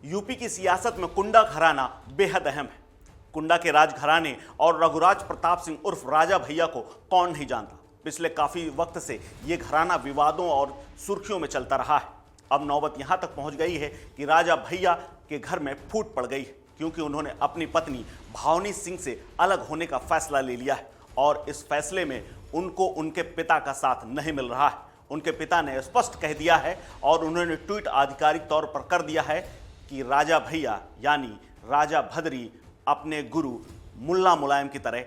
UP की सियासत में कुंडा घराना बेहद अहम है। कुंडा के राजघराने और रघुराज प्रताप सिंह उर्फ राजा भैया को कौन नहीं जानता। पिछले काफी वक्त से ये घराना विवादों और सुर्खियों में चलता रहा है। अब नौबत यहां तक पहुंच गई है कि राजा भैया के घर में फूट पड़ गई है, क्योंकि उन्होंने अपनी पत्नी भावनी सिंह से अलग होने का फैसला ले लिया है और इस फैसले में उनको उनके पिता का साथ नहीं मिल रहा है। उनके पिता ने स्पष्ट कह दिया है और उन्होंने ट्वीट आधिकारिक तौर पर कर दिया है कि राजा भैया यानी राजा भद्री अपने गुरु मुल्ला मुलायम की तरह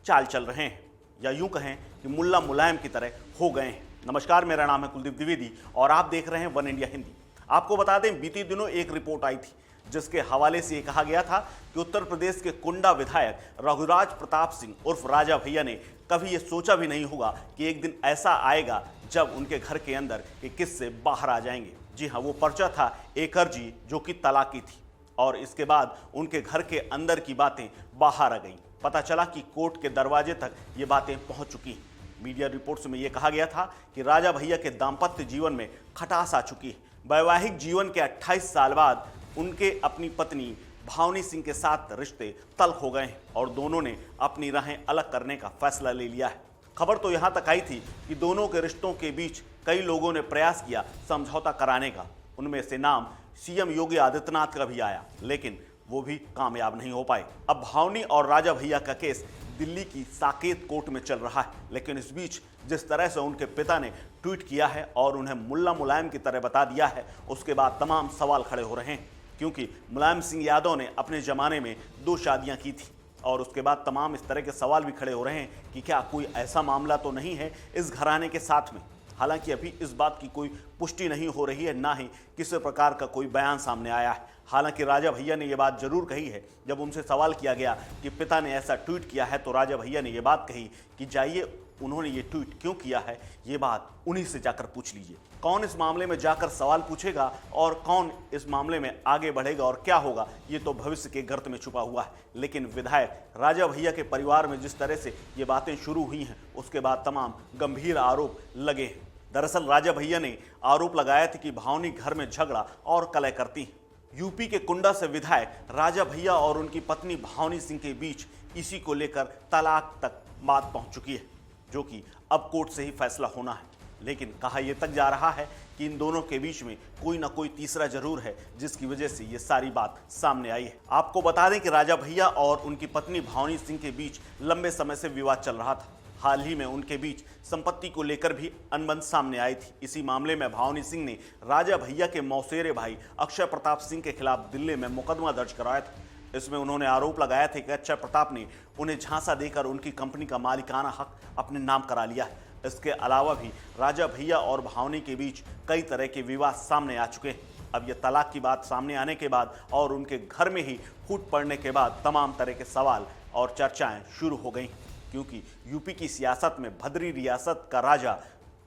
चाल चल रहे हैं, या यूं कहें कि मुल्ला मुलायम की तरह हो गए हैं। नमस्कार, मेरा नाम है कुलदीप द्विवेदी और आप देख रहे हैं वन इंडिया हिंदी। आपको बता दें, बीते दिनों एक रिपोर्ट आई थी जिसके हवाले से ये कहा गया था कि उत्तर प्रदेश के कुंडा विधायक रघुराज प्रताप सिंह उर्फ राजा भैया ने कभी ये सोचा भी नहीं होगा कि एक दिन ऐसा आएगा जब उनके घर के अंदर ये किस्से बाहर आ जाएंगे। जी हाँ, वो पर्चा था एकरजी जो कि तलाकी थी और इसके बाद उनके घर के अंदर की बातें बाहर आ गईं। पता चला कि कोर्ट के दरवाजे तक ये बातें पहुंच चुकी हैं। मीडिया रिपोर्ट्स में ये कहा गया था कि राजा भैया के दाम्पत्य जीवन में खटास आ चुकी है। वैवाहिक जीवन के 28 साल बाद उनके अपनी पत्नी भावनी सिंह के साथ रिश्ते तल्ख हो गए हैं और दोनों ने अपनी राहें अलग करने का फैसला ले लिया है। खबर तो यहां तक आई थी कि दोनों के रिश्तों के बीच कई लोगों ने प्रयास किया समझौता कराने का। उनमें से नाम सीएम योगी आदित्यनाथ का भी आया, लेकिन वो भी कामयाब नहीं हो पाए। अब भावनी और राजा भैया का केस दिल्ली की साकेत कोर्ट में चल रहा है, लेकिन इस बीच जिस तरह से उनके पिता ने ट्वीट किया है और उन्हें मुल्ला मुलायम की तरह बता दिया है, उसके बाद तमाम सवाल खड़े हो रहे हैं। क्योंकि मुलायम सिंह यादव ने अपने ज़माने में 2 शादियां की थी और उसके बाद तमाम इस तरह के सवाल भी खड़े हो रहे हैं कि क्या कोई ऐसा मामला तो नहीं है इस घराने के साथ में। हालांकि अभी इस बात की कोई पुष्टि नहीं हो रही है, ना ही किसी प्रकार का कोई बयान सामने आया है। हालांकि राजा भैया ने यह बात जरूर कही है। जब उनसे सवाल किया गया कि पिता ने ऐसा ट्वीट किया है तो राजा भैया ने यह बात कही कि जाइए, उन्होंने ये ट्वीट क्यों किया है ये बात उन्हीं से जाकर पूछ लीजिए। कौन इस मामले में जाकर सवाल पूछेगा और कौन इस मामले में आगे बढ़ेगा और क्या होगा, ये तो भविष्य के गर्त में छुपा हुआ है। लेकिन विधायक राजा भैया के परिवार में जिस तरह से ये बातें शुरू हुई हैं, उसके बाद तमाम गंभीर आरोप लगे हैं। दरअसल राजा भैया ने आरोप लगाया था कि भावनी घर में झगड़ा और कलह करती हैं। यूपी के कुंडा से विधायक राजा भैया और उनकी पत्नी भावनी सिंह के बीच इसी को लेकर तलाक तक बात पहुंच चुकी है, जो कि अब कोर्ट से ही फैसला होना है। लेकिन कहा यह तक जा रहा है कि इन दोनों के बीच में कोई ना कोई तीसरा जरूर है, जिसकी वजह से ये सारी बात सामने आई है। आपको बता दें कि राजा भैया और उनकी पत्नी भावनी सिंह के बीच लंबे समय से विवाद चल रहा था। हाल ही में उनके बीच संपत्ति को लेकर भी अनबन सामने आई थी। इसी मामले में भावनी सिंह ने राजा भैया के मौसेरे भाई अक्षय प्रताप सिंह के खिलाफ दिल्ली में मुकदमा दर्ज कराया था। इसमें उन्होंने आरोप लगाया था कि अक्षय प्रताप ने उन्हें झांसा देकर उनकी कंपनी का मालिकाना हक अपने नाम करा लिया है। इसके अलावा भी राजा भैया और भावनी के बीच कई तरह के विवाद सामने आ चुके हैं। अब यह तलाक की बात सामने आने के बाद और उनके घर में ही फूट पड़ने के बाद तमाम तरह के सवाल और चर्चाएं शुरू हो गई, क्योंकि यूपी की सियासत में भद्री रियासत का राजा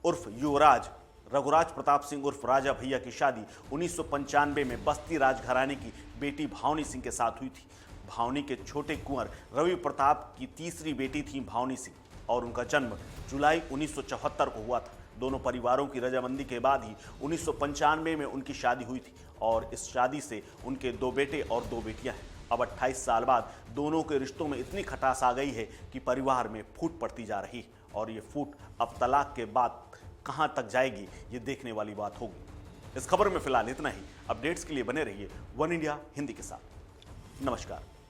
उर्फ युवराज रघुराज प्रताप सिंह उर्फ राजा भैया की शादी 1995 में बस्ती राजघराने की बेटी भावनी सिंह के साथ हुई थी। भावनी के छोटे कुंवर रवि प्रताप की तीसरी बेटी थी भावनी सिंह और उनका जन्म जुलाई 1974 को हुआ था। दोनों परिवारों की रजामंदी के बाद ही 1995 में उनकी शादी हुई थी और इस शादी से उनके 2 बेटे और 2 बेटियां हैं। अब 28 साल बाद दोनों के रिश्तों में इतनी खटास आ गई है कि परिवार में फूट पड़ती जा रही है और ये फूट अब तलाक के बाद कहां तक जाएगी, ये देखने वाली बात होगी। इस खबर में फिलहाल इतना ही। अपडेट्स के लिए बने रहिए वन इंडिया हिंदी के साथ। नमस्कार।